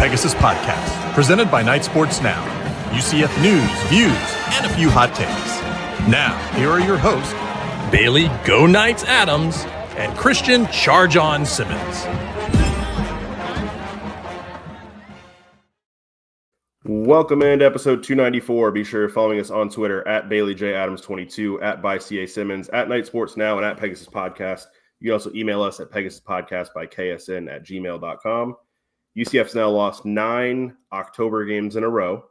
Pegasus Podcast, presented by Night Sports Now. UCF news, views, and a few hot takes. Now, here are your hosts, Bailey Go Knights Adams and Christian Charge On Simmons. Welcome into episode 294. Be sure you're following us on Twitter at BaileyJAdams22, at ByCASimmons, at Night Sports Now, and at Pegasus Podcast. You can also email us at PegasusPodcast@ksn@gmail.com. UCF's now lost 9 October games in a row,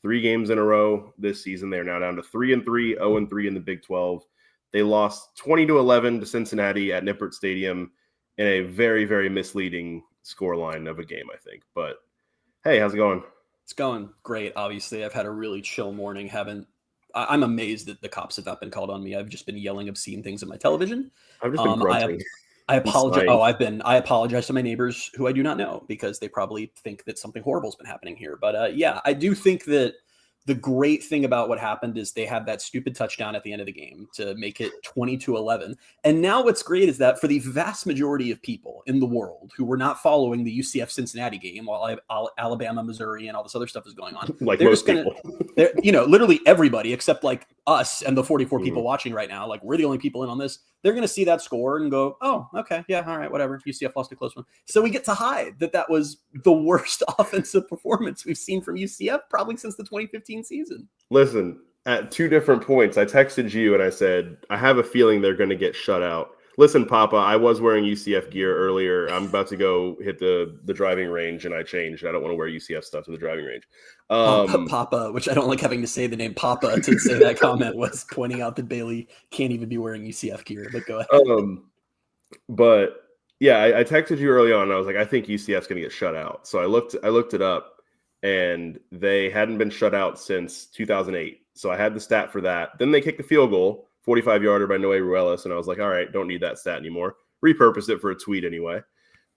3 games in a row this season. They're now down to 3-3, 0-3 in the Big 12. They lost 20-11 to Cincinnati at Nippert Stadium in a very, very misleading scoreline of a game, I think. But hey, how's it going? It's going great. Obviously, I've had a really chill morning. I'm amazed that the cops have not been called on me. I've just been yelling obscene things on my television. I've just been grunting. I apologize. I apologize to my neighbors who I do not know because they probably think that something horrible has been happening here. But yeah, I do think that the great thing about what happened is they had that stupid touchdown at the end of the game to make it 20-11. And now what's great is that for the vast majority of people in the world who were not following the UCF Cincinnati game while Alabama, Missouri, and all this other stuff is going on, like most people, literally everybody except like us and the 44 people watching right now, like we're the only people in on this. They're going to see that score and go, oh, okay, yeah, all right, whatever. UCF lost a close one. So we get to hide that was the worst offensive performance we've seen from UCF probably since the 2015 season. Listen, at 2 different points, I texted you and I said, I have a feeling they're going to get shut out. Listen, Papa, I was wearing UCF gear earlier. I'm about to go hit the driving range, and I changed. I don't want to wear UCF stuff to the driving range. Papa, which I don't like having to say the name Papa to say that comment, was pointing out that Bailey can't even be wearing UCF gear. But go ahead. But yeah, I texted you early on. And I was like, I think UCF's going to get shut out. So I looked it up, and they hadn't been shut out since 2008. So I had the stat for that. Then they kicked the field goal. 45-yarder by Noe Ruelas, and I was like, all right, don't need that stat anymore. Repurposed it for a tweet anyway.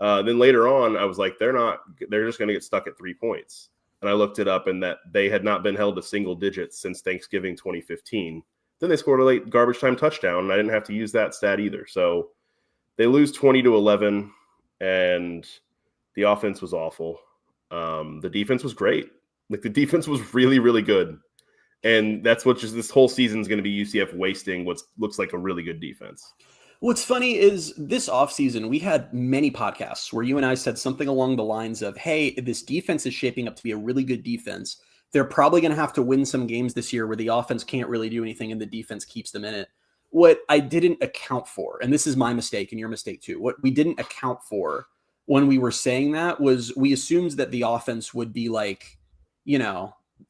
Then later on, I was like, they're just going to get stuck at 3 points. And I looked it up, and that they had not been held to single digits since Thanksgiving 2015. Then they scored a late garbage time touchdown, and I didn't have to use that stat either. So they lose 20-11, and the offense was awful. The defense was great. Like, the defense was really, really good. And that's what just this whole season is going to be UCF wasting what looks like a really good defense. What's funny is this offseason, we had many podcasts where you and I said something along the lines of, hey, this defense is shaping up to be a really good defense. They're probably going to have to win some games this year where the offense can't really do anything and the defense keeps them in it. What I didn't account for, and this is my mistake and your mistake too, what we didn't account for when we were saying that was we assumed that the offense would be like,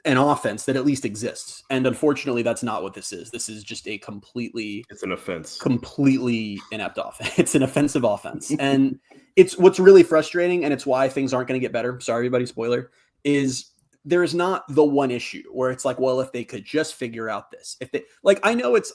an offense that at least exists. And unfortunately, that's not what this is. This is just it's an offense. Completely inept offense. It's an offensive offense. And it's what's really frustrating, and it's why things aren't going to get better. Sorry, everybody, spoiler, is there is not the one issue where it's like, well, if they could just figure out this. If they I know it's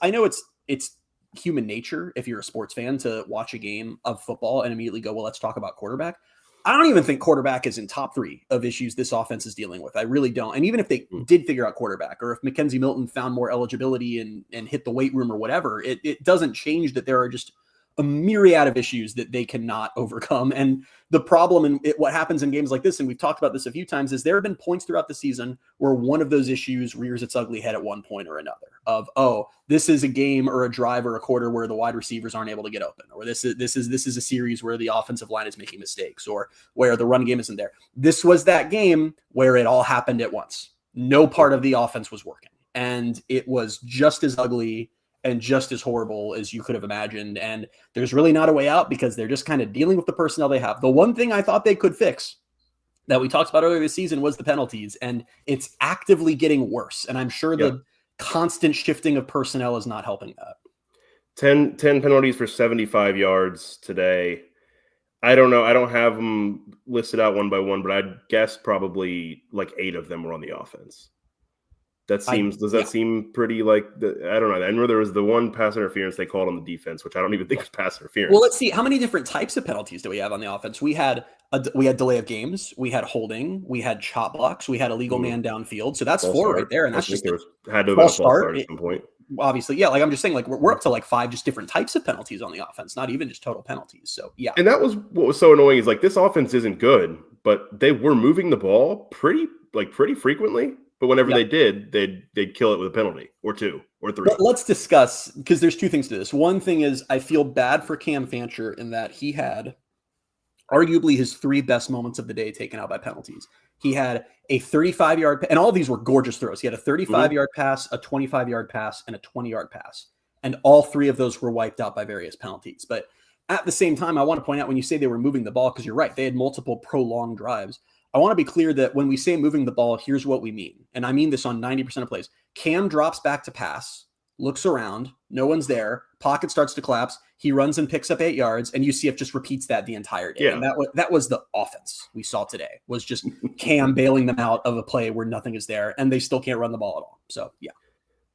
human nature if you're a sports fan to watch a game of football and immediately go, well, let's talk about quarterback. I don't even think quarterback is in top 3 of issues this offense is dealing with. I really don't. And even if they did figure out quarterback, or if Mackenzie Milton found more eligibility and hit the weight room or whatever, it doesn't change that there are just a myriad of issues that they cannot overcome. And the problem and what happens in games like this, and we've talked about this a few times, is there have been points throughout the season where one of those issues rears its ugly head at one point or another of, oh, this is a game or a drive or a quarter where the wide receivers aren't able to get open, or this is a series where the offensive line is making mistakes, or where the run game isn't there. This was that game where it all happened at once. No part of the offense was working, and it was just as ugly and just as horrible as you could have imagined. And there's really not a way out because they're just kind of dealing with the personnel they have. The one thing I thought they could fix that we talked about earlier this season was the penalties, and it's actively getting worse. And I'm sure the constant shifting of personnel is not helping that. 10 penalties for 75 yards today. I don't know. I don't have them listed out one by one, but I'd guess probably like 8 of them were on the offense. Does that seem pretty I don't know. I remember there was the one pass interference they called on the defense, which I don't even think was pass interference. Well, let's see. How many different types of penalties do we have on the offense? We had delay of games. We had holding. We had chop blocks. We had illegal man downfield. So that's 4 right there. And that's just had to have been a false start at some point. Obviously, yeah. Like I'm just saying, like we're up to like 5 just different types of penalties on the offense, not even just total penalties. So yeah. And that was what was so annoying is like this offense isn't good, but they were moving the ball pretty frequently. But whenever they did, they'd kill it with a penalty or 2 or 3. Let's discuss, because there's 2 things to this. One thing is I feel bad for Cam Fancher in that he had arguably his 3 best moments of the day taken out by penalties. He had a 35-yard, and all of these were gorgeous throws. He had a 35-yard pass, a 25-yard pass, and a 20-yard pass. And all 3 of those were wiped out by various penalties. But at the same time, I want to point out when you say they were moving the ball, because you're right, they had multiple prolonged drives. I want to be clear that when we say moving the ball, here's what we mean. And I mean this on 90% of plays. Cam drops back to pass, looks around, no one's there, pocket starts to collapse, he runs and picks up 8 yards, and UCF just repeats that the entire day. Yeah. And that was the offense we saw today, was just Cam bailing them out of a play where nothing is there, and they still can't run the ball at all. So, yeah.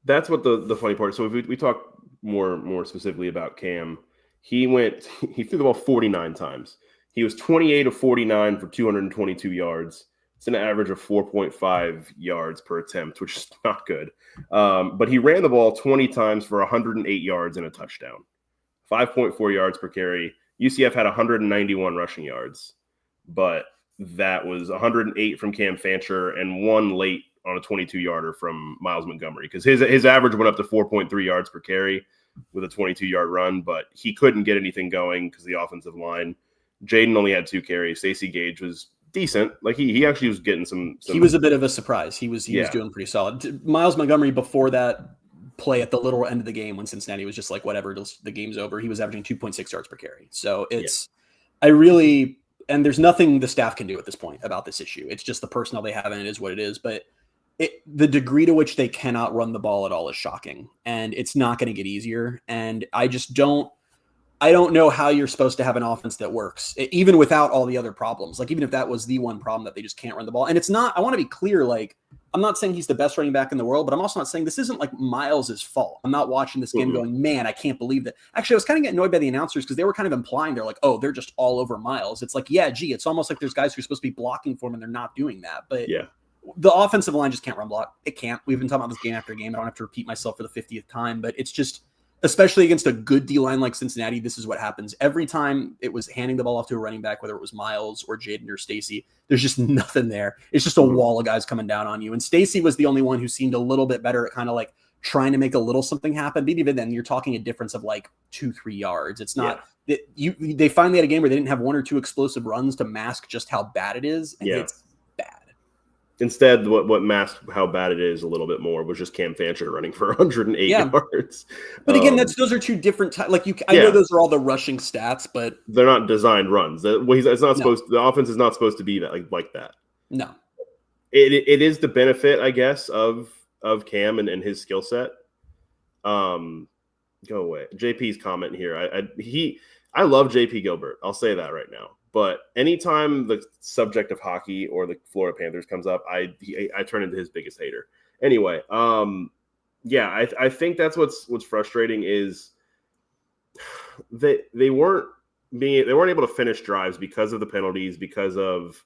That's what the funny part is. So if we talk more specifically about Cam, he threw the ball 49 times. He was 28 of 49 for 222 yards. It's an average of 4.5 yards per attempt, which is not good. But he ran the ball 20 times for 108 yards and a touchdown, 5.4 yards per carry. UCF had 191 rushing yards, but that was 108 from Cam Fancher and 1 late on a 22-yarder from Miles Montgomery, because his average went up to 4.3 yards per carry with a 22-yard run, but he couldn't get anything going because the offensive line. Jaden only had 2 carries. Stacey Gage was decent. Like he actually was getting some. He was a bit of a surprise. He was doing pretty solid. Miles Montgomery, before that play at the literal end of the game when Cincinnati was just like, whatever, the game's over, he was averaging 2.6 yards per carry. So and there's nothing the staff can do at this point about this issue. It's just the personnel they have, and it is what it is. But the degree to which they cannot run the ball at all is shocking, and it's not going to get easier. And I don't know how you're supposed to have an offense that works, even without all the other problems. Like, even if that was the one problem that they just can't run the ball. And it's not, I want to be clear, like, I'm not saying he's the best running back in the world, but I'm also not saying this isn't like Miles' fault. I'm not watching this game going, man, I can't believe that. Actually, I was kind of getting annoyed by the announcers because they were kind of implying they're like, oh, they're just all over Miles. It's like, yeah, gee, it's almost like there's guys who are supposed to be blocking for him and they're not doing that. But yeah, the offensive line just can't run block. It can't. We've been talking about this game after game. I don't have to repeat myself for the 50th time, but it's just, especially against a good D-line like Cincinnati, this is what happens. Every time it was handing the ball off to a running back, whether it was Miles or Jaden or Stacey, there's just nothing there. It's just a wall of guys coming down on you. And Stacey was the only one who seemed a little bit better at kind of like trying to make a little something happen. But even then, you're talking a difference of like 2-3 yards. It's not they finally had a game where they didn't have 1 or 2 explosive runs to mask just how bad it is. And it's bad. Instead, what masked how bad it is a little bit more was just Cam Fancher running for 108 yards. But again, those are 2 different types. Like I know those are all the rushing stats, but they're not designed runs. It's not supposed. The offense is not supposed to be that like that. No, it is the benefit, I guess, of Cam and his skill set. Go away. JP's comment here. I love JP Gilbert. I'll say that right now. But anytime the subject of hockey or the Florida Panthers comes up, I turn into his biggest hater. Anyway, I think that's what's frustrating is they weren't able to finish drives because of the penalties, because of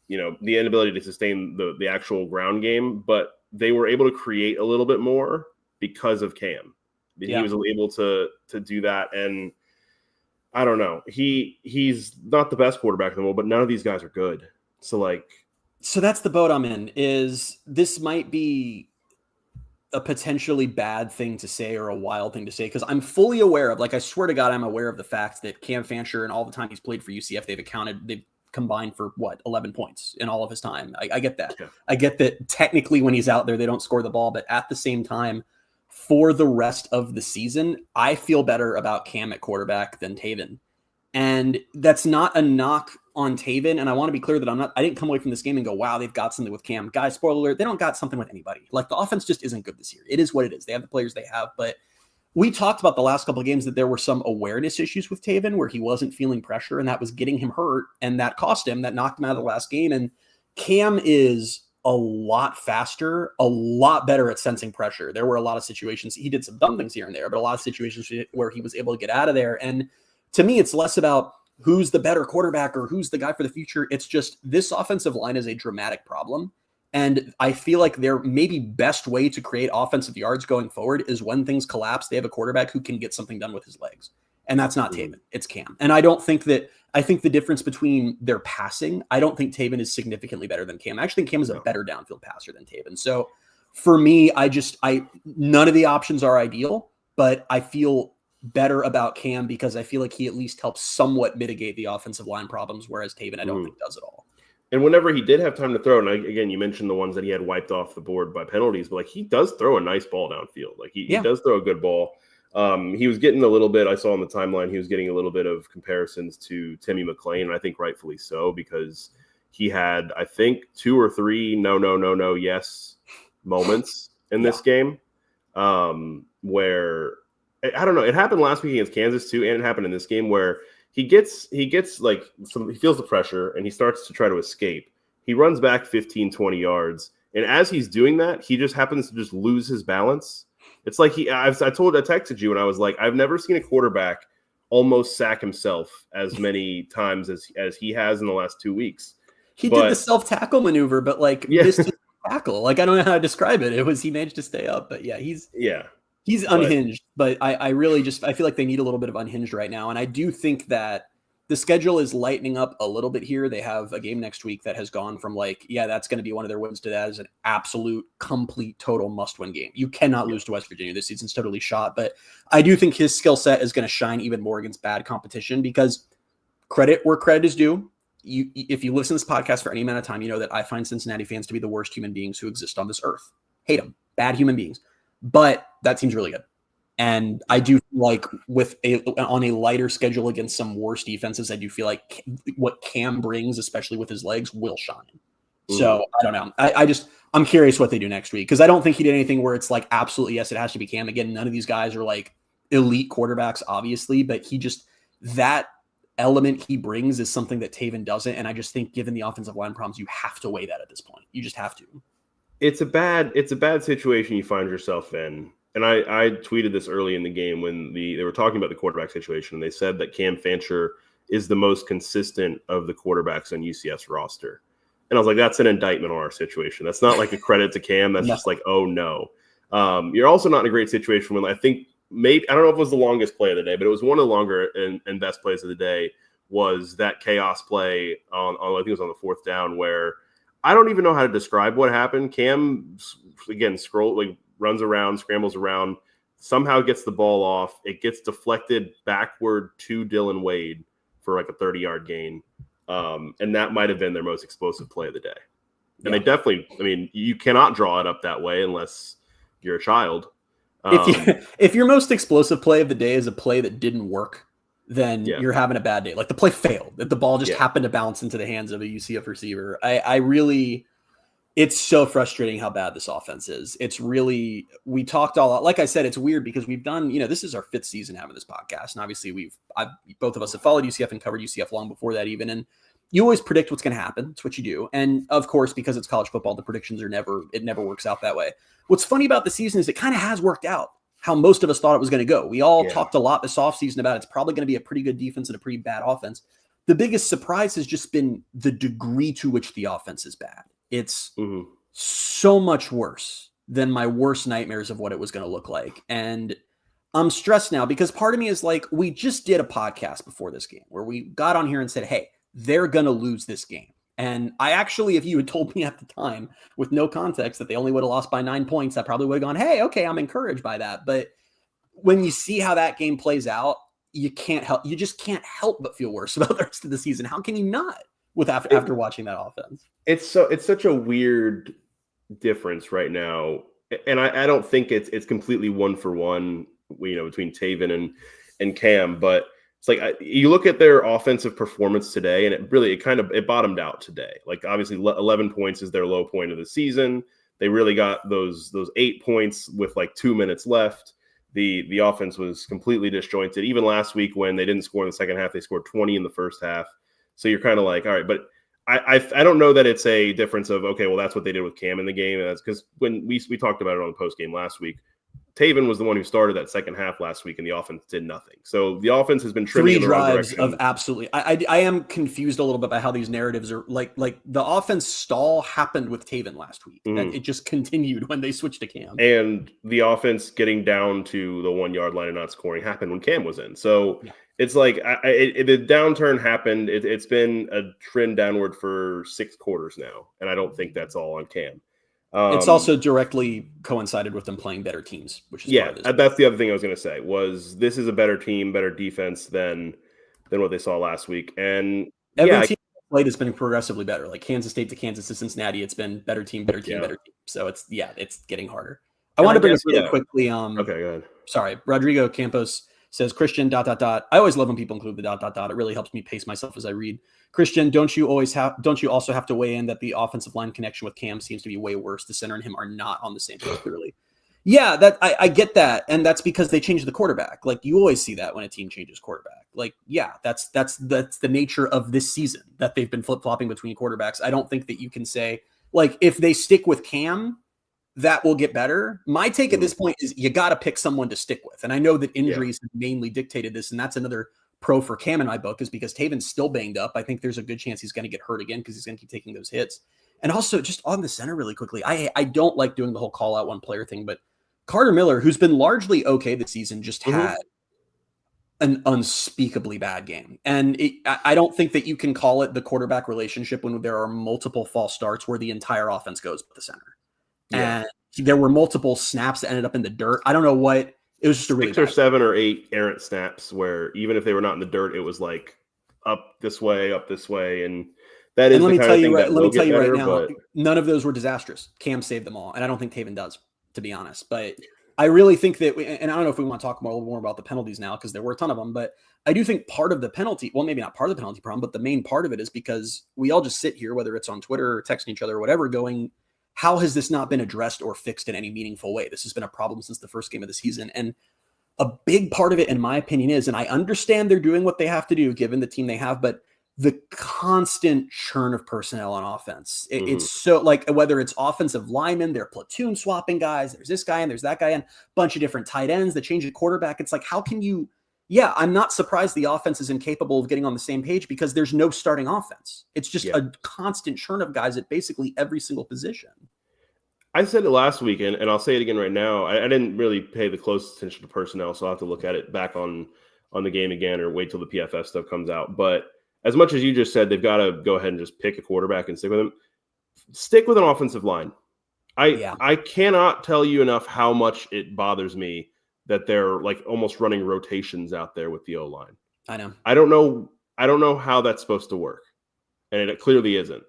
the inability to sustain the actual ground game. But they were able to create a little bit more because of Cam. He was able to do that, and I don't know. He's not the best quarterback in the world, but none of these guys are good. So that's the boat I'm in. Is this might be a potentially bad thing to say or a wild thing to say, because I'm fully aware of, like, I swear to God, I'm aware of the fact that Cam Fancher and all the time he's played for UCF, they've combined for 11 points in all of his time. I get that. Yeah. I get that technically when he's out there, they don't score the ball, but at the same time, for the rest of the season, I feel better about Cam at quarterback than Taven. And that's not a knock on Taven. And I want to be clear that I didn't come away from this game and go, wow, they've got something with Cam. Guys, spoiler alert, they don't got something with anybody. Like, the offense just isn't good this year. It is what it is. They have the players they have. But we talked about the last couple of games that there were some awareness issues with Taven where he wasn't feeling pressure, and that was getting him hurt. And that cost him, that knocked him out of the last game. And Cam is a lot faster, a lot better at sensing pressure. There were a lot of situations, he did some dumb things here and there, but a lot of situations where he was able to get out of there. And to me, it's less about who's the better quarterback or who's the guy for the future. It's just this offensive line is a dramatic problem. And I feel like their maybe best way to create offensive yards going forward is when things collapse, they have a quarterback who can get something done with his legs. And that's not Taven, it's Cam. And I think the difference between their passing, I don't think Taven is significantly better than Cam. I actually think Cam is a better downfield passer than Taven. So for me, none of the options are ideal, but I feel better about Cam because I feel like he at least helps somewhat mitigate the offensive line problems, whereas Taven, I don't think does at all. And whenever he did have time to throw, and again, you mentioned the ones that he had wiped off the board by penalties, but like he does throw a nice ball downfield. Like he does throw a good ball. He was getting a little bit, I saw on the timeline, he was getting a little bit of comparisons to Timmy McClain, and I think rightfully so, because he had, I think, 2 or 3 no, yes moments in this game where, I don't know, it happened last week against Kansas too, and it happened in this game where he gets like he feels the pressure and he starts to try to escape. He runs back 15, 20 yards. And as he's doing that, he just happens to just lose his balance. It's like I texted you and I was like, I've never seen a quarterback almost sack himself as many times as he has in the last 2 weeks. He did the self-tackle maneuver, but missed his tackle. Like, I don't know how to describe it. It was, he managed to stay up, but he's unhinged, but I really I feel like they need a little bit of unhinged right now. And I do think that the schedule is lightening up a little bit here. They have a game next week that has gone from that's going to be one of their wins to that is an absolute, complete, total must-win game. You cannot lose to West Virginia. This season's totally shot, but I do think his skill set is going to shine even more against bad competition because credit where credit is due. If you listen to this podcast for any amount of time, you know that I find Cincinnati fans to be the worst human beings who exist on this earth. Hate them. Bad human beings. But that team's really good. And I do feel like on a lighter schedule against some worse defenses, I do feel like what Cam brings, especially with his legs, will shine. So I don't know. I'm curious what they do next week because I don't think he did anything where it's like, absolutely, yes, it has to be Cam. Again, none of these guys are like elite quarterbacks, obviously, but that element he brings is something that Taven doesn't. And I just think given the offensive line problems, you have to weigh that at this point. You just have to. It's a bad situation you find yourself in. And I tweeted this early in the game when they were talking about the quarterback situation. And they said that Cam Fancher is the most consistent of the quarterbacks on UCF's roster. And I was like, that's an indictment on our situation. That's not like a credit to Cam. That's just like, oh no. You're also not in a great situation when I think maybe, I don't know if it was the longest play of the day, but it was one of the longer and best plays of the day was that chaos play on I think it was on the 4th down where I don't even know how to describe what happened. Cam, again, runs around, scrambles around, somehow gets the ball off. It gets deflected backward to Dylan Wade for like a 30-yard gain. And that might have been their most explosive play of the day. And they definitely, you cannot draw it up that way unless you're a child. If your most explosive play of the day is a play that didn't work, then you're having a bad day. Like the play failed, that the ball just happened to bounce into the hands of a UCF receiver. It's so frustrating how bad this offense is. It's really, we talked like I said, it's weird because we've done, this is our 5th season having this podcast. And obviously both of us have followed UCF and covered UCF long before that even. And you always predict what's going to happen. It's what you do. And of course, because it's college football, the predictions it never works out that way. What's funny about the season is it kind of has worked out how most of us thought it was going to go. We all talked a lot this offseason about it's probably going to be a pretty good defense and a pretty bad offense. The biggest surprise has just been the degree to which the offense is bad. It's so much worse than my worst nightmares of what it was going to look like. And I'm stressed now because part of me is like, we just did a podcast before this game where we got on here and said, hey, they're going to lose this game. And I actually, if you had told me at the time with no context that they only would have lost by 9 points, I probably would have gone, hey, okay, I'm encouraged by that. But when you see how that game plays out, you just can't help but feel worse about the rest of the season. How can you not after watching that offense? It's such a weird difference right now. And I don't think it's completely 1-for-1, between Taven and Cam, but it's like you look at their offensive performance today, and it bottomed out today. Like obviously, 11 points is their low point of the season. They really got those 8 points with like 2 minutes left. The offense was completely disjointed. Even last week when they didn't score in the second half, they scored 20 in the first half. So you're kind of like, all right, but I don't know that it's a difference of okay, well that's what they did with Cam in the game. And that's because when we talked about it on the post game last week. Taven was the one who started that second half last week, and the offense did nothing. So the offense has been trending 3 in the wrong drives direction. of absolutely. I am confused a little bit by how these narratives are like the offense stall happened with Taven last week. That it just continued when they switched to Cam. And the offense getting down to the 1 yard line and not scoring happened when Cam was in. So it's like the downturn happened. It's been a trend downward for 6 quarters now, and I don't think that's all on Cam. It's also directly coincided with them playing better teams, which is part of this. That's the other thing I was going to say was this is a better team, better defense than what they saw last week. And every team played has been progressively better. Like Kansas State to Kansas to Cincinnati, it's been better team. So it's getting harder. I want to bring up really quickly. Okay, go ahead. Sorry, Rodrigo Campos says Christian ... I always love when people include the ... It really helps me pace myself as I read. Christian, don't you also have to weigh in that the offensive line connection with Cam seems to be way worse? The center and him are not on the same page clearly. Yeah, that I get that, and that's because they changed the quarterback. Like you always see that when a team changes quarterback. Like that's the nature of this season that they've been flip-flopping between quarterbacks. I don't think that you can say like if they stick with Cam, that will get better. My take at this point is you got to pick someone to stick with. And I know that injuries have mainly dictated this. And that's another pro for Cam in my book is because Taven's still banged up. I think there's a good chance he's going to get hurt again because he's going to keep taking those hits. And also just on the center really quickly, I don't like doing the whole call out one player thing, but Carter Miller, who's been largely okay this season, just had an unspeakably bad game. And I don't think that you can call it the quarterback relationship when there are multiple false starts where the entire offense goes with the center. And there were multiple snaps that ended up in the dirt. I don't know what it was. Just a really 6 or 7 or 8 errant snaps where even if they were not in the dirt, it was like up this way, and that is the kind of thing that will get better. But none of those were disastrous. Cam saved them all, and I don't think Taven does, to be honest. But I really think that, and I don't know if we want to talk a little more about the penalties now because there were a ton of them. But I do think part of the penalty, well, maybe not part of the penalty problem, but the main part of it is because we all just sit here, whether it's on Twitter or texting each other or whatever, going, how has this not been addressed or fixed in any meaningful way? This has been a problem since the first game of the season. And a big part of it, in my opinion, is, and I understand they're doing what they have to do given the team they have, but the constant churn of personnel on offense. It's so like whether it's offensive linemen, they're platoon swapping guys. There's this guy and there's that guy and a bunch of different tight ends that change the quarterback. It's like, how can you, I'm not surprised the offense is incapable of getting on the same page because there's no starting offense. It's just a constant churn of guys at basically every single position. I said it last week, and I'll say it again right now. I didn't really pay the closest attention to personnel, so I'll have to look at it back on the game again or wait till the PFF stuff comes out. But as much as you just said, they've got to go ahead and just pick a quarterback and stick with him. Stick with an offensive line. I cannot tell you enough how much it bothers me that they're like almost running rotations out there with the O-line. I know. I don't know how that's supposed to work. And it clearly isn't.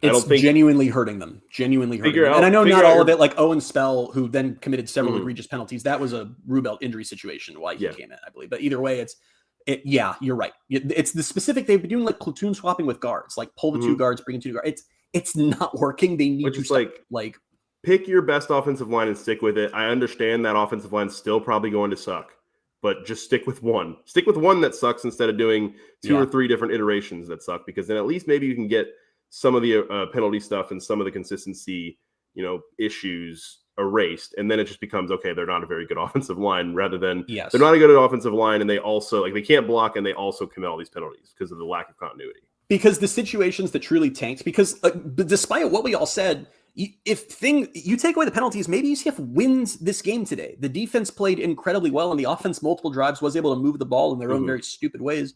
It's genuinely hurting them. And I know not all of it, like Owen Spell, who then committed several egregious penalties. That was a Rubel injury situation why he came in, I believe. But either way, you're right. It's the specific, they've been doing like platoon swapping with guards, like pull the 2 guards, bring in 2 guards. It's not working. They need to like pick your best offensive line and stick with it. I understand that offensive line's still probably going to suck, but just stick with one. Stick with one that sucks instead of doing 2 or 3 different iterations that suck, because then at least maybe you can get some of the penalty stuff and some of the consistency, issues erased. And then it just becomes, okay, they're not a very good offensive line rather than they're not a good offensive line. And they also they can't block and they also commit all these penalties because of the lack of continuity. Because the situations that truly tanked, because despite what we all said, you take away the penalties, maybe UCF wins this game today. The defense played incredibly well and the offense multiple drives was able to move the ball in their own very stupid ways.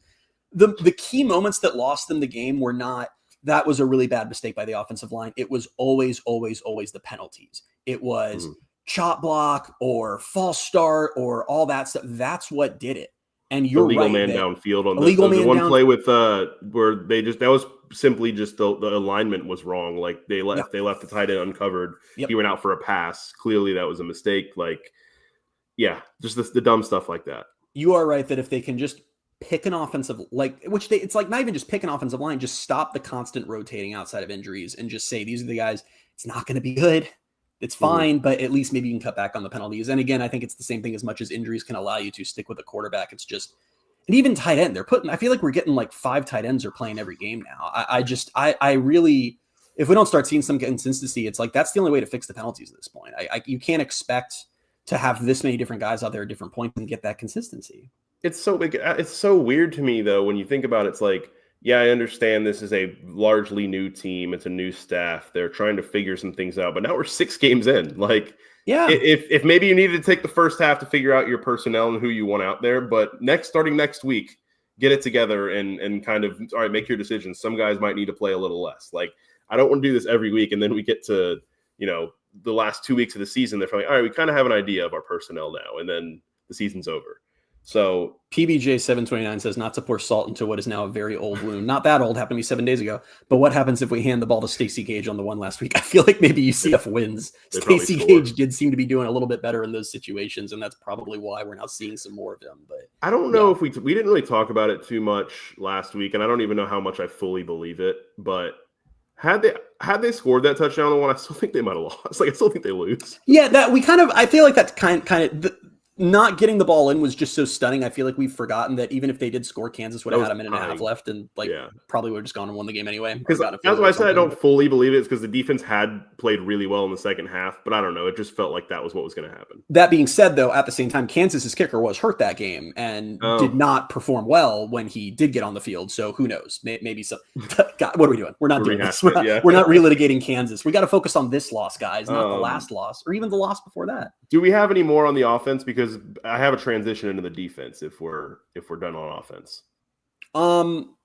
The key moments that lost them the game were not, that was a really bad mistake by the offensive line. It was always the penalties. It was chop block or false start or all that stuff. That's what did it. And you're right. Man downfield on the one play with where that was simply just the alignment was wrong. Like they left the tight end uncovered. He went out for a pass. Clearly that was a mistake. Just the dumb stuff like that. You are right that if they can just pick an offensive, it's like not even just pick an offensive line, just stop the constant rotating outside of injuries and just say, these are the guys, it's not going to be good. It's fine, but at least maybe you can cut back on the penalties. And again, I think it's the same thing as much as injuries can allow you to stick with a quarterback. It's just, and even tight end, I feel like we're getting like 5 tight ends are playing every game now. I really, if we don't start seeing some consistency, it's like, that's the only way to fix the penalties at this point. You can't expect to have this many different guys out there at different points and get that consistency. It's so weird to me though when you think about it. It's like, yeah, I understand this is a largely new team. It's a new staff. They're trying to figure some things out. But now we're 6 games in. Like, yeah, if maybe you needed to take the first half to figure out your personnel and who you want out there, but starting next week, get it together and kind of, all right, make your decisions. Some guys might need to play a little less. Like, I don't want to do this every week. And then we get to, the last 2 weeks of the season. They're like, all right, we kind of have an idea of our personnel now. And then the season's over. So PBJ729 says not to pour salt into what is now a very old wound. Not that old, happened to me 7 days ago. But what happens if we hand the ball to Stacey Gage on the one last week? I feel like maybe UCF wins. Stacey Gage did seem to be doing a little bit better in those situations, and that's probably why we're now seeing some more of him. But I don't know if we didn't really talk about it too much last week, and I don't even know how much I fully believe it. But had they scored that touchdown on the one, I still think they might have lost. Like, I still think they lose. Yeah, I feel like that's kind of not getting the ball in was just so stunning. I feel like we've forgotten that even if they did score, Kansas would have had a minute and a half left and probably would have just gone and won the game anyway. Because that's why I said I don't fully believe it, is because the defense had played really well in the second half, but I don't know. It just felt like that was what was going to happen. That being said, though, at the same time, Kansas's kicker was hurt that game and did not perform well when he did get on the field. So who knows? Maybe some. God, what are we doing? We're not doing this. We're not relitigating Kansas. We got to focus on this loss, guys, not the last loss or even the loss before that. Do we have any more on the offense? Because I have a transition into the defense if we're done on offense.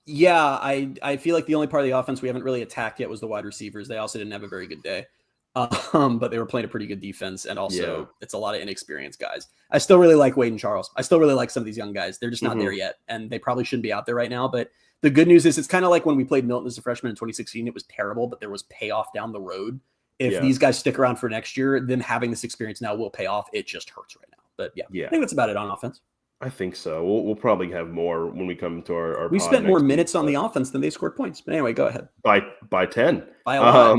Yeah, I feel like the only part of the offense we haven't really attacked yet was the wide receivers. They also didn't have a very good day. But they were playing a pretty good defense, and also it's a lot of inexperienced guys. I still really like Wade and Charles. I still really like some of these young guys. They're just not there yet, and they probably shouldn't be out there right now. But the good news is it's kind of like when we played Milton as a freshman in 2016. It was terrible, but there was payoff down the road. If these guys stick around for next year, them having this experience now will pay off. It just hurts right now. But I think that's about it on offense. I think so. We'll probably have more when we come to our we spent more minutes on the offense than they scored points. But anyway, go ahead. By 10. By a lot.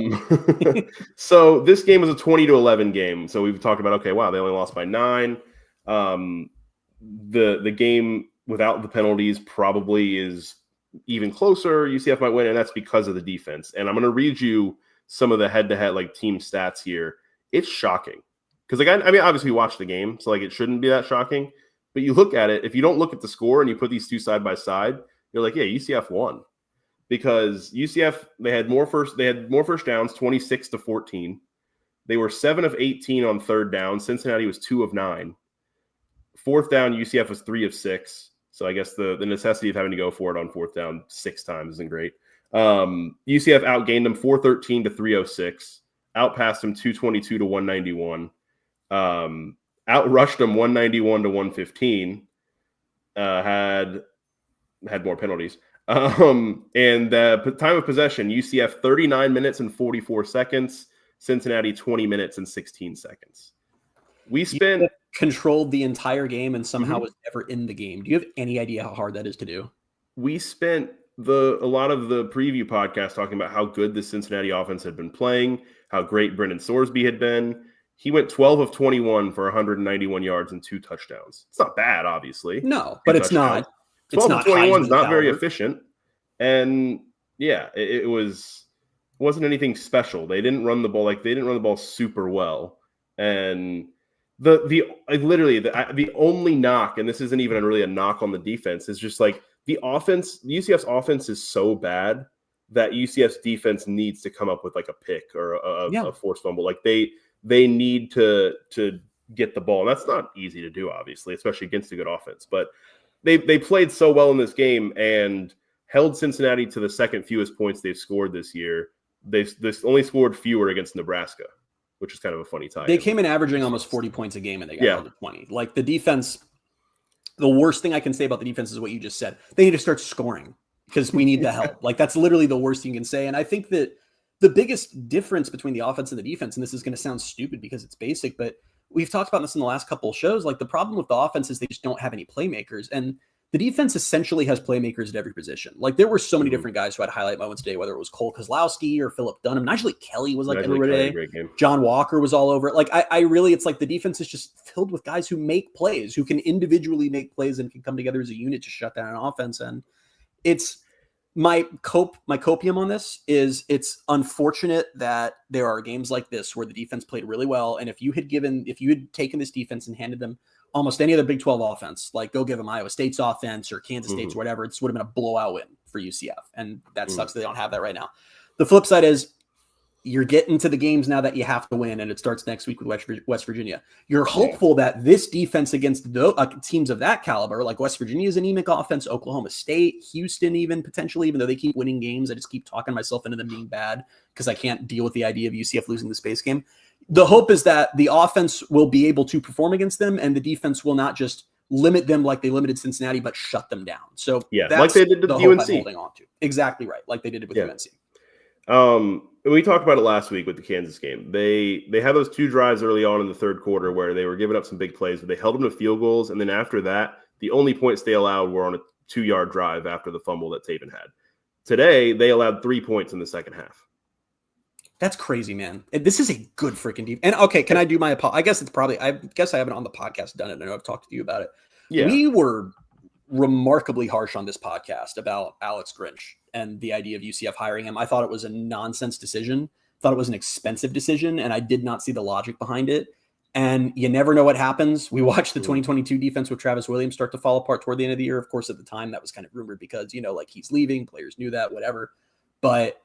So this game was a 20-11 game. So we've talked about, okay, wow, they only lost by 9. The game without the penalties probably is even closer. UCF might win, and that's because of the defense. And I'm going to read you some of the head-to-head team stats here. It's shocking. Because I mean, obviously we watched the game, so it shouldn't be that shocking. But you look at it, if you don't look at the score and you put these two side by side, you're like, yeah, UCF won. Because UCF, they had more first downs, 26-14. They were 7 of 18 on third down. Cincinnati was 2 of 9. Fourth down, UCF was 3 of 6. So I guess the necessity of having to go for it on fourth down 6 times isn't great. UCF outgained them 413 to 306. Outpassed them 222 to 191. Outrushed them 191 to 115. Had more penalties. And the time of possession, UCF 39 minutes and 44 seconds. Cincinnati 20 minutes and 16 seconds. We spent controlled the entire game and somehow was never in the game. Do you have any idea how hard that is to do? We spent a lot of the preview podcast talking about how good the Cincinnati offense had been playing, how great Brendan Sorsby had been. He went 12 of 21 for 191 yards and 2 touchdowns. It's not bad, obviously. No, but it's not. 12 of 21 is not very efficient. And it wasn't anything special. They didn't run the ball they didn't run the ball super well. And the only knock, and this isn't even really a knock on the defense, is just the offense. UCF's offense is so bad that UCF's defense needs to come up with a pick or a forced fumble. They need to get the ball. And that's not easy to do, obviously, especially against a good offense. But they played so well in this game and held Cincinnati to the second fewest points they've scored this year. They've only scored fewer against Nebraska, which is kind of a funny tie. They came in averaging almost 40 points a game, and they got held to 20. The defense, the worst thing I can say about the defense is what you just said. They need to start scoring because we need the help. That's literally the worst thing you can say. And I think that the biggest difference between the offense and the defense, and this is going to sound stupid because it's basic, but we've talked about this in the last couple of shows. The problem with the offense is they just don't have any playmakers. And the defense essentially has playmakers at every position. There were so many different guys who had highlight moments today, whether it was Cole Kozlowski or Phillip Dunham. Najee Kelly was every day. John Walker was all over it. I really, it's the defense is just filled with guys who make plays, who can individually make plays and can come together as a unit to shut down an offense. And my copium on this is it's unfortunate that there are games like this where the defense played really well. And if you had taken this defense and handed them almost any other Big 12 offense, like go give them Iowa State's offense or Kansas State's or whatever, it would have been a blowout win for UCF. And that sucks that they don't have that right now. The flip side is you're getting to the games now that you have to win, and it starts next week with West Virginia. You're hopeful that this defense against the teams of that caliber, like West Virginia's anemic offense, Oklahoma State, Houston even potentially, even though they keep winning games, I just keep talking myself into them being bad because I can't deal with the idea of UCF losing the space game. The hope is that the offense will be able to perform against them, and the defense will not just limit them like they limited Cincinnati, but shut them down. So that's like they did with the UNC. hope I'm holding on to. Exactly right, like they did it with UNC. We talked about it last week with the Kansas game. They had those 2 drives early on in the third quarter where they were giving up some big plays, but they held them to field goals. And then after that, the only points they allowed were on a 2-yard drive after the fumble that Taven had. Today, they allowed 3 points in the second half. That's crazy, man. This is a good freaking defense. And okay, can I do my apology? I guess I haven't on the podcast done it. I know I've talked to you about it. Yeah. We were remarkably harsh on this podcast about Alex Grinch and the idea of UCF hiring him. I thought it was a nonsense decision. Thought it was an expensive decision, and I did not see the logic behind it. And you never know what happens. We watched the 2022 defense with Travis Williams start to fall apart toward the end of the year. Of course, at the time, that was kind of rumored because, like he's leaving. Players knew that, whatever. But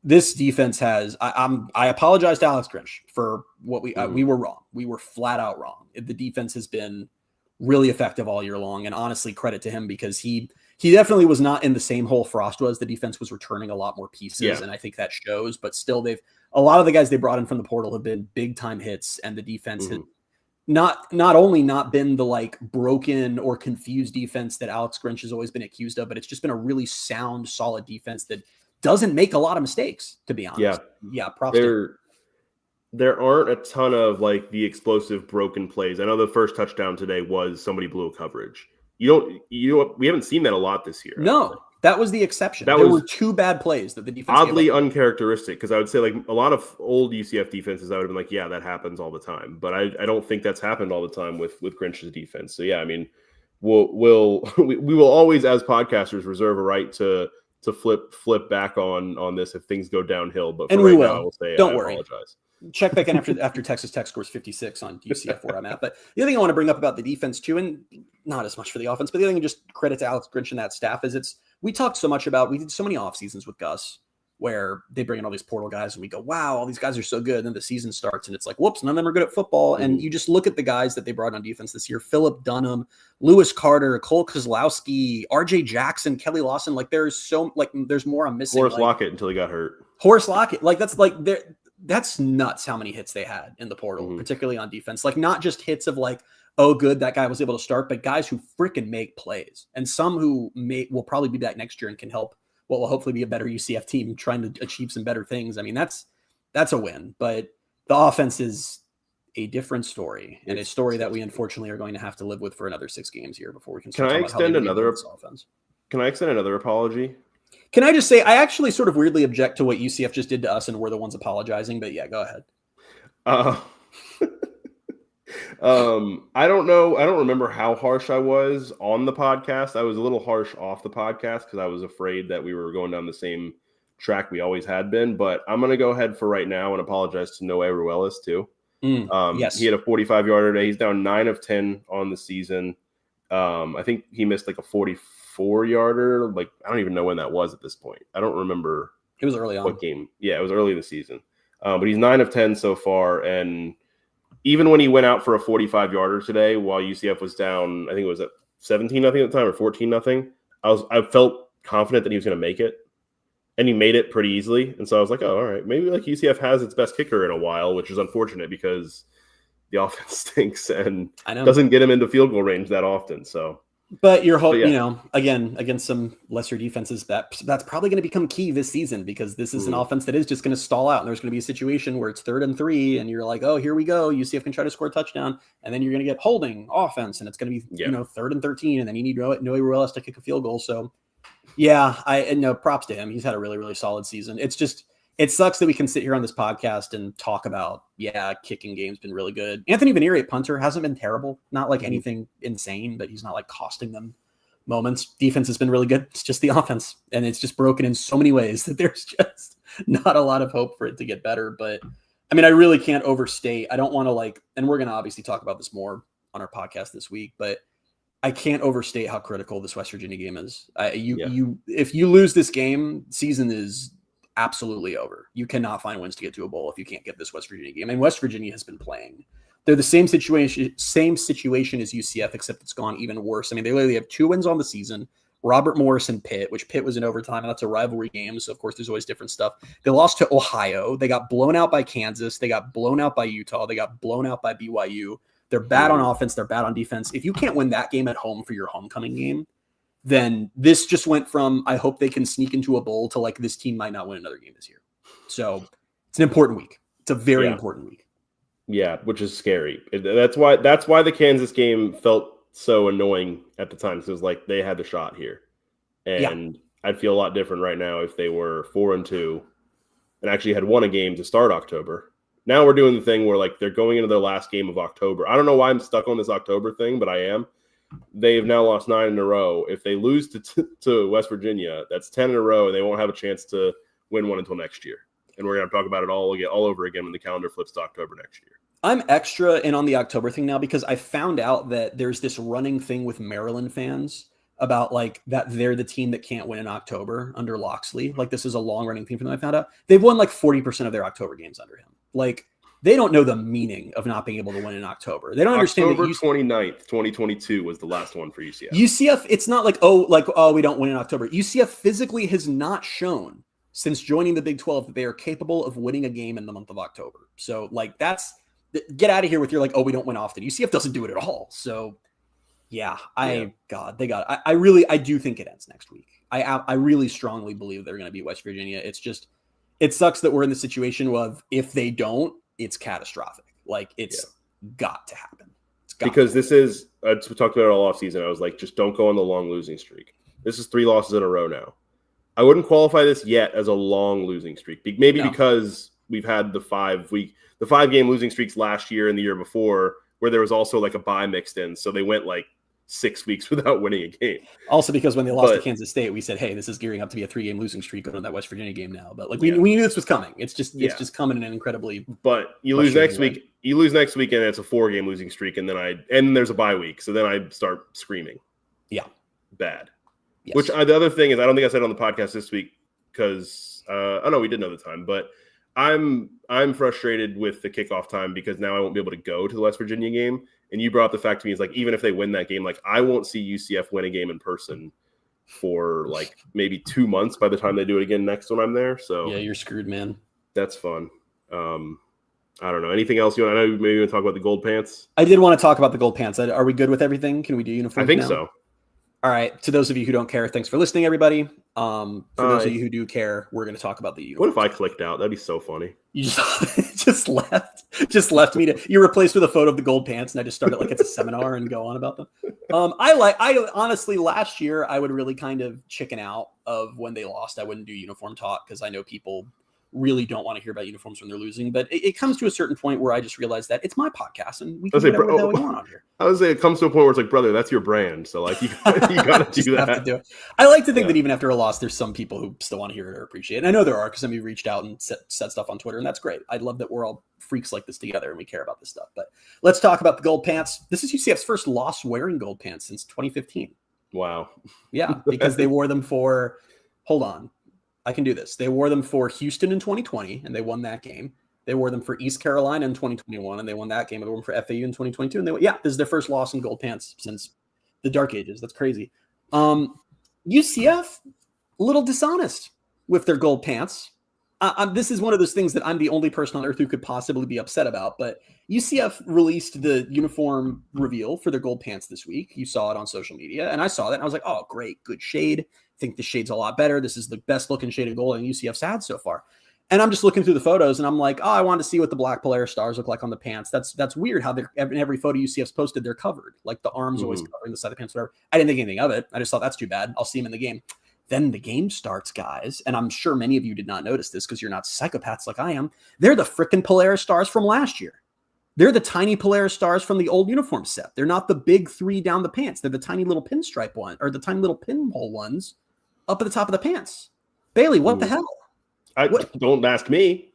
this defense has, I apologize to Alex Grinch for what we were wrong. We were flat out wrong. The defense has been really effective all year long, and honestly, credit to him because he definitely was not in the same hole Frost was. The defense was returning a lot more pieces, and I think that shows. But still, a lot of the guys they brought in from the portal have been big time hits, and the defense had not only not been the like broken or confused defense that Alex Grinch has always been accused of, but it's just been a really sound, solid defense that doesn't make a lot of mistakes, to be honest. Yeah. Props there aren't a ton of like the explosive broken plays. I know the first touchdown today was somebody blew a coverage. We haven't seen that a lot this year. No, that was the exception. There were 2 bad plays that the defense oddly uncharacteristic, because I would say like a lot of old UCF defenses, I would have been like, yeah, that happens all the time. But I don't think that's happened all the time with Grinch's defense. So yeah, I mean, we will always as podcasters reserve a right to flip back on this if things go downhill. But for right now, I will say don't I worry. Apologize. Check back in after Texas Tech scores 56 on UCF where I'm at. But the other thing I want to bring up about the defense too, and not as much for the offense, but the other thing, just credit to Alex Grinch and that staff, is we talked so much about, we did so many off seasons with Gus where they bring in all these portal guys and we go, wow, all these guys are so good. And then the season starts and it's like, whoops, none of them are good at football. And you just look at the guys that they brought on defense this year: Philip Dunham, Lewis Carter, Cole Kozlowski, RJ Jackson, Kelly Lawson. Like there's more I'm missing. Horace Lockett until he got hurt. Horace Lockett. That's nuts how many hits they had in the portal, particularly on defense. Like not just hits of like, oh, good, that guy was able to start, but guys who freaking make plays, and some who will probably be back next year and can help what will hopefully be a better UCF team trying to achieve some better things. I mean, that's a win, but the offense is a different story, and a story that we unfortunately are going to have to live with for another 6 games here before we can start talking about how they offense. Can I extend another apology? Can I just say, I actually sort of weirdly object to what UCF just did to us, and we're the ones apologizing, but yeah, go ahead. I don't know. I don't remember how harsh I was on the podcast. I was a little harsh off the podcast because I was afraid that we were going down the same track we always had been, but I'm going to go ahead for right now and apologize to Noé Ruelas too. Yes. He had a 45-yarder today. He's down 9 of 10 on the season. I think he missed like a 44-yarder. Like, I don't even know when that was at this point. I don't remember. It was early on. What game? Yeah, it was early in the season. But he's 9 of 10 so far. And even when he went out for a 45-yarder today, while UCF was down, I think it was at 17-0 at the time or 14-0, I felt confident that he was going to make it. And he made it pretty easily. And so I was like, oh, all right, maybe like UCF has its best kicker in a while, which is unfortunate because the offense stinks and doesn't get him into field goal range that often. So, but you're hoping, again, against some lesser defenses, that's probably going to become key this season, because this is an offense that is just going to stall out. And there's going to be a situation where it's 3rd and 3 and you're like, oh, here we go. UCF can try to score a touchdown. And then you're going to get holding offense and it's going to be, 3rd and 13. And then you need Noé Ruelas to kick a field goal. So yeah, props to him. He's had a really, really solid season. It's just, it sucks that we can sit here on this podcast and talk about, kicking game's been really good. Anthony Vanieri at punter hasn't been terrible. Not like anything insane, but he's not like costing them moments. Defense has been really good. It's just the offense, and it's just broken in so many ways that there's just not a lot of hope for it to get better. But I mean, I really can't overstate. I don't want to and we're going to obviously talk about this more on our podcast this week, but I can't overstate how critical this West Virginia game is. If you lose this game, season is absolutely over. You cannot find wins to get to a bowl if you can't get this West Virginia game. And West Virginia has been playing. They're the same situation as UCF, except it's gone even worse. I mean, they literally have 2 wins on the season. Robert Morris and Pitt, which Pitt was in overtime, and that's a rivalry game. So, of course, there's always different stuff. They lost to Ohio. They got blown out by Kansas. They got blown out by Utah. They got blown out by BYU. They're bad on offense. They're bad on defense. If you can't win that game at home for your homecoming game, then this just went from, I hope they can sneak into a bowl, to this team might not win another game this year. So it's an important week. It's a very important week. Yeah, which is scary. That's why the Kansas game felt so annoying at the time. Because it was they had the shot here. And I'd feel a lot different right now if they were 4-2 and actually had won a game to start October. Now we're doing the thing where they're going into their last game of October. I don't know why I'm stuck on this October thing, but I am. They've now lost 9 in a row. If they lose to West Virginia, that's 10 in a row, and they won't have a chance to win one until next year. And we're going to talk about it all over again when the calendar flips to October next year. I'm extra in on the October thing now because I found out that there's this running thing with Maryland fans about that they're the team that can't win in October under Loxley. This is a long running thing for them. I found out they've won 40% of their October games under him. They don't know the meaning of not being able to win in October. They don't understand. October 29th, 2022 was the last one for UCF. UCF, it's not we don't win in October. UCF physically has not shown since joining the Big 12 that they are capable of winning a game in the month of October. So get out of here with your we don't win often. UCF doesn't do it at all. So I do think it ends next week. I really strongly believe they're going to beat West Virginia. It's just, it sucks that we're in the situation of if they don't, it's catastrophic. It's got to happen. Because this is, we talked about it all offseason. I was just don't go on the long losing streak. This is 3 losses in a row now. I wouldn't qualify this yet as a long losing streak. Maybe because we've had the 5-game losing streaks last year and the year before, where there was also a bye mixed in. So they went 6 weeks without winning a game. Also because when they lost to Kansas State, we said, hey, this is gearing up to be a 3-game losing streak going to that West Virginia game now. But we knew this was coming. It's just coming in an incredibly. But you lose next week. You lose next week, and it's a 4-game losing streak, and then there's a bye week. So then I start screaming. Yeah, bad. Yes. Which the other thing is, I don't think I said it on the podcast this week because we did know the time, but I'm frustrated with the kickoff time because now I won't be able to go to the West Virginia game. And you brought up the fact to me is even if they win that game, I won't see UCF win a game in person for maybe 2 months by the time they do it again next when I'm there. So yeah, you're screwed, man. That's fun. I don't know. Anything else you want? I know maybe you want to talk about the gold pants. I did want to talk about the gold pants. Are we good with everything? Can we do uniforms? I think now? so. All right. To those of you who don't care, thanks for listening, everybody. For those of you who do care, we're going to talk about the uniforms. What if I clicked out? That'd be so funny. You just left me to. You're replaced with a photo of the gold pants, and I just started it's a seminar and go on about them. I honestly last year I would really kind of chicken out of when they lost. I wouldn't do uniform talk because I know people really don't want to hear about uniforms when they're losing. But it comes to a certain point where I just realized that it's my podcast and we can do whatever the hell we want on here. I would say it comes to a point where it's brother, that's your brand. So you got to do that. Have to do it. I like to think that even after a loss, there's some people who still want to hear it or appreciate it. And I know there are because some of you reached out and said stuff on Twitter, and that's great. I love that we're all freaks like this together and we care about this stuff. But let's talk about the gold pants. This is UCF's first loss wearing gold pants since 2015. Wow. Yeah, because they wore them for, hold on. I can do this. They wore them for Houston in 2020, and they won that game. They wore them for East Carolina in 2021, and they won that game. They wore them for FAU in 2022, and this is their first loss in gold pants since the dark ages. That's crazy. UCF, a little dishonest with their gold pants. This is one of those things that I'm the only person on earth who could possibly be upset about, but UCF released the uniform reveal for their gold pants this week. You saw it on social media, and I saw that, and I was like, oh, great, good shade. Think the shade's a lot better. This is the best looking shade of gold UCF's had so far. And I'm just looking through the photos and I'm like, oh, I want to see what the black Polaris stars look like on the pants. That's weird how they're in every photo UCF's posted, they're covered. The arms always covering the side of the pants, whatever. I didn't think anything of it. I just thought that's too bad. I'll see him in the game. Then the game starts, guys. And I'm sure many of you did not notice this because you're not psychopaths like I am. They're the freaking Polaris stars from last year. They're the tiny Polaris stars from the old uniform set. They're not the big 3 down the pants. They're the tiny little pinstripe one, or the tiny little pinhole ones up at the top of the pants. Bailey, what the hell? Don't ask me.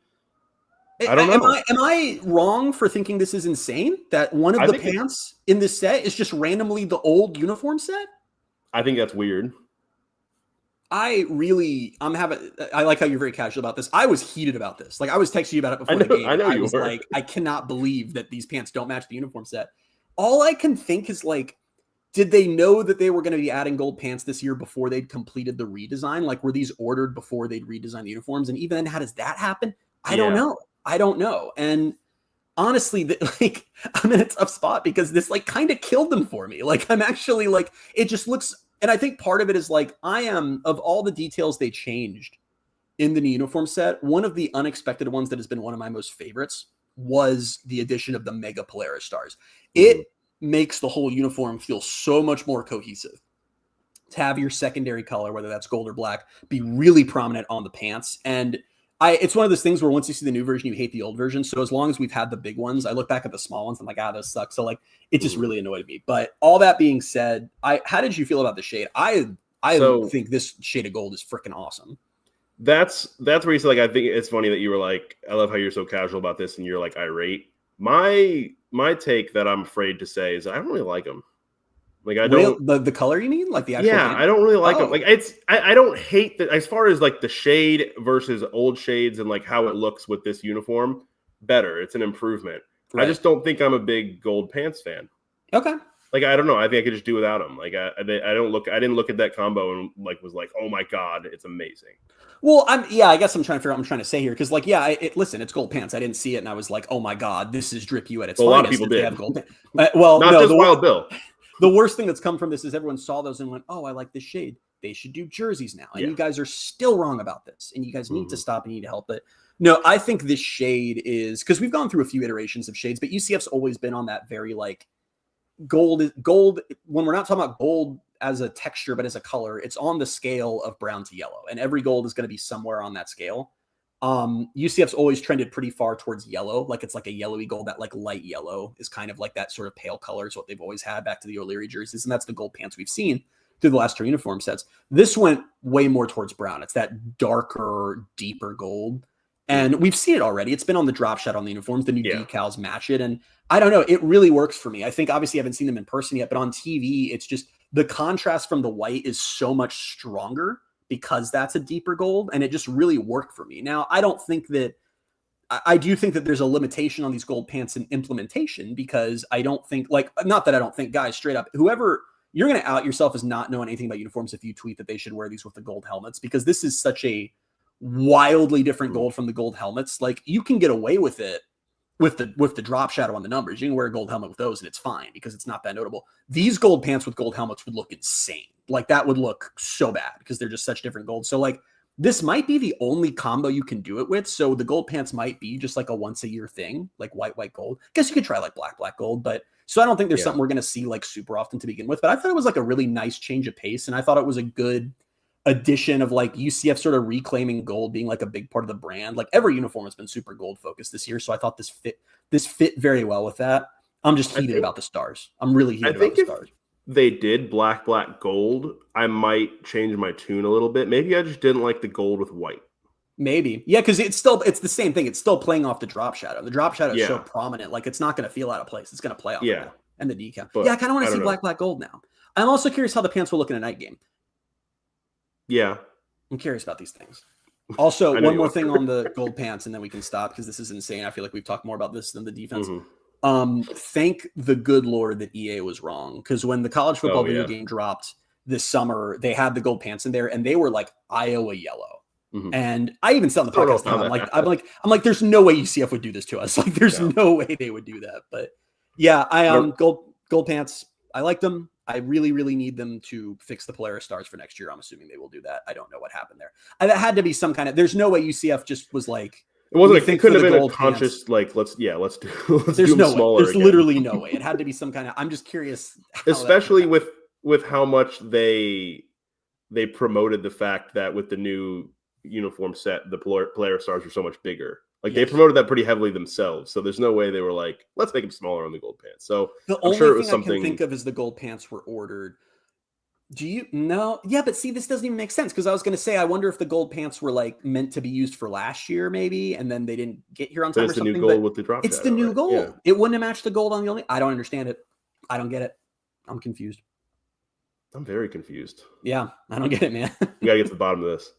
I don't know. Am I wrong for thinking this is insane? That one of the pants in this set is just randomly the old uniform set? I think that's weird. I like how you're very casual about this. I was heated about this. Like I was texting you about it before the game. I know you was were. Like, I cannot believe that these pants don't match the uniform set. All I can think is like, did they know that they were going to be adding gold pants this year before they'd completed the redesign? Like, were these ordered before they'd redesigned the uniforms? And even then, how does that happen? I don't know. And honestly, like I'm in a tough spot because this like kind of killed them for me. Like I'm actually like, it just looks, and I think part of it is like, of all the details they changed in the new uniform set, one of the unexpected ones that has been one of my most favorites was the addition of the Mega Polaris stars. It makes the whole uniform feel so much more cohesive. To have your secondary color, whether that's gold or black, be really prominent on the pants. And it's one of those things where once you see the new version, you hate the old version. So as long as we've had the big ones, I look back at the small ones, I'm like, those suck. So like, it just really annoyed me. But all that being said, how did you feel about the shade? I think this shade of gold is freaking awesome. That's where you said, like, I think it's funny that you were like, I love how you're so casual about this and you're like irate. My take that I'm afraid to say is I don't really like them. Like I don't the color, you mean, like the actual I don't really like them. Like I don't hate that as far as like the shade versus old shades and like how it looks with this uniform. Better, it's an improvement. Right. I just don't think I'm a big gold pants fan. Okay. Like I don't know. I think I could just do without them. Like I didn't look at that combo and like was like, oh my god, it's amazing. Well, I guess I'm trying to figure out what I'm trying to say here because, like, listen, it's gold pants. I didn't see it, and I was like, oh my god, this is Drip U at its finest. A lot of people did. Have gold pants. Well, not just Wild Bill. The worst thing that's come from this is everyone saw those and went, oh, I like this shade. They should do jerseys now. And you guys are still wrong about this. And you guys need to stop and need to help it. No, I think this shade is, because we've gone through a few iterations of shades, but UCF's always been on that very like gold, when we're not talking about gold as a texture, but as a color, it's on the scale of brown to yellow. And every gold is going to be somewhere on that scale. UCF's always trended pretty far towards yellow. Like it's like a yellowy gold, that like light yellow is kind of like that sort of pale color is what they've always had back to the O'Leary jerseys. And that's the gold pants we've seen through the last 2 uniform sets. This went way more towards brown. It's that darker, deeper gold. And we've seen it already. It's been on the drop shot on the uniforms. The new decals match it. And I don't know, it really works for me. I think obviously I haven't seen them in person yet, but on TV, it's just the contrast from the white is so much stronger because that's a deeper gold, and it just really worked for me. Now, I don't think that I do think that there's a limitation on these gold pants in implementation because I don't think, like, not that I don't think, guys, straight up, whoever, you're going to out yourself as not knowing anything about uniforms if you tweet that they should wear these with the gold helmets, because this is such a wildly different gold from the gold helmets. Like, you can get away with it with the drop shadow on the numbers. You can wear a gold helmet with those and it's fine because it's not that notable. These gold pants with gold helmets would look insane. Like that would look so bad because they're just such different gold. So like this might be the only combo you can do it with. So the gold pants might be just like a once a year thing, like white, gold. I guess you could try like black, gold, but so I don't think there's something we're going to see like super often to begin with, but I thought it was like a really nice change of pace. And I thought it was a good addition of like UCF sort of reclaiming gold being like a big part of the brand. Like every uniform has been super gold focused this year. So I thought this fit very well with that. I'm just heated about the stars. I'm really heated about the stars. They did black, gold. I might change my tune a little bit. Maybe I just didn't like the gold with white. Maybe. Yeah, because it's the same thing. It's still playing off the drop shadow. The drop shadow is so prominent. Like it's not going to feel out of place. It's going to play off of that. And the decal. But I kind of want to see black, gold now. I'm also curious how the pants will look in a night game. Yeah. I'm curious about these things. Also, one more thing on the gold pants, and then we can stop because this is insane. I feel like we've talked more about this than the defense. Thank the good Lord that EA was wrong, because when the college football video game dropped this summer, they had the gold pants in there, and they were like Iowa yellow. And I even said on the podcast, I'm like, there's no way UCF would do this to us. Like, there's no way they would do that. But yeah, gold pants. I like them. I really, really need them to fix the Polaris stars for next year. I'm assuming they will do that. I don't know what happened there. That had to be some kind of. There's no way UCF just was like. It wasn't. It couldn't have been a conscious pants. Like let's do. There's no way. There's literally no way. It had to be some kind of. I'm just curious. Especially with how much they promoted the fact that with the new uniform set, the Polaris stars are so much bigger. Like they promoted that pretty heavily themselves. So there's no way they were like, let's make them smaller on the gold pants. So the I'm only sure it was thing something I can think of is the gold pants were ordered. Do you no? Yeah, but see, this doesn't even make sense because I was going to say I wonder if the gold pants were like meant to be used for last year, maybe, and then they didn't get here on time. It's or the something. new gold with the drop. It's the new gold. Yeah. It wouldn't have matched the gold on the only. I don't understand it. I don't get it. I'm confused. I'm very confused. Yeah, I don't get it, man. We gotta get to the bottom of this.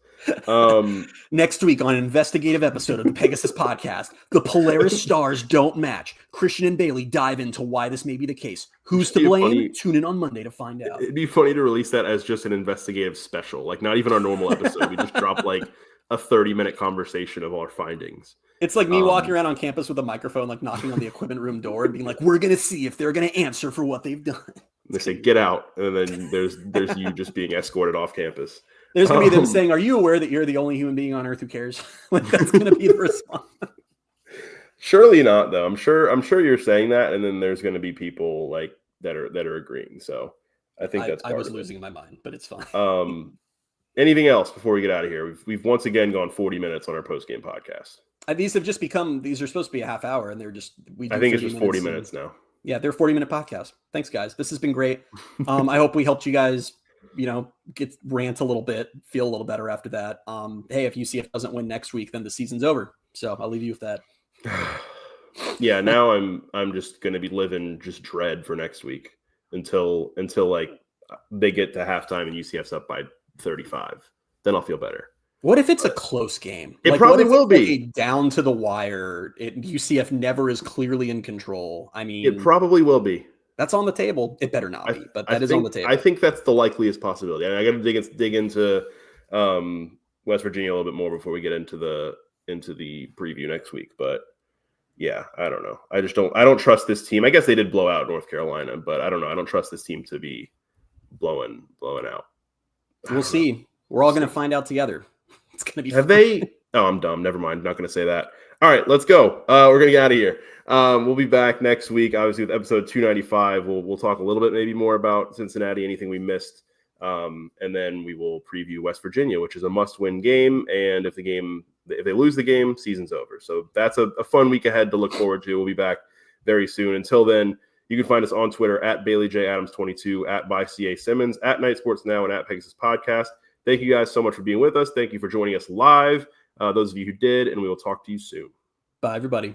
Next week on an investigative episode of the Pegasus Podcast, the Polaris stars don't match. Christian and Bailey dive into why this may be the case. Who's to blame? Tune in on Monday to find out. It'd be funny to release that as just an investigative special, like not even our normal episode. We just drop like a 30-minute conversation of our findings. It's like me walking around on campus with a microphone, like knocking on the equipment room door and being like, we're going to see if they're going to answer for what they've done. They say, get out. And then there's you just being escorted off campus. There's going to be them saying, are you aware that you're the only human being on earth who cares? Like that's going to be the response. Surely not, though. I'm sure you're saying that. And then there's going to be people like that are agreeing. So I think that's part I was of it. losing my mind, but it's fine. Anything else before we get out of here? We've once again gone 40 minutes on our post-game podcast. These have just become, these are supposed to be a half hour and they're just, I think it's just 40 minutes now. Yeah, they're 40-minute podcasts. Thanks, guys. This has been great. I hope we helped you guys, get rant a little bit, feel a little better after that. Hey, if UCF doesn't win next week, then the season's over. So I'll leave you with that. Yeah, now I'm just going to be living just dread for next week until like they get to halftime and UCF's up by 35. Then I'll feel better. What if it's a close game? It probably will be down to the wire. UCF never is clearly in control. I mean, it probably will be. That's on the table. It better not be, but that is on the table. I think that's the likeliest possibility. I got to dig into West Virginia a little bit more before we get into the preview next week. But yeah, I don't know. I don't trust this team. I guess they did blow out North Carolina, but I don't know. I don't trust this team to be blowing out. We'll see. We're all going to find out together. It's going to be. Have they? Oh, I'm dumb. Never mind. Not going to say that. All right, let's go. We're going to get out of here. We'll be back next week, obviously, with episode 295. We'll talk a little bit maybe more about Cincinnati, anything we missed. And then we will preview West Virginia, which is a must-win game. And if they lose the game, season's over. So that's a fun week ahead to look forward to. We'll be back very soon. Until then, you can find us on Twitter at BaileyJAdams22, at @ByCASimmons, at Night Sports Now, and at Pegasus Podcast. Thank you guys so much for being with us. Thank you for joining us live, those of you who did, and we will talk to you soon. Bye, everybody.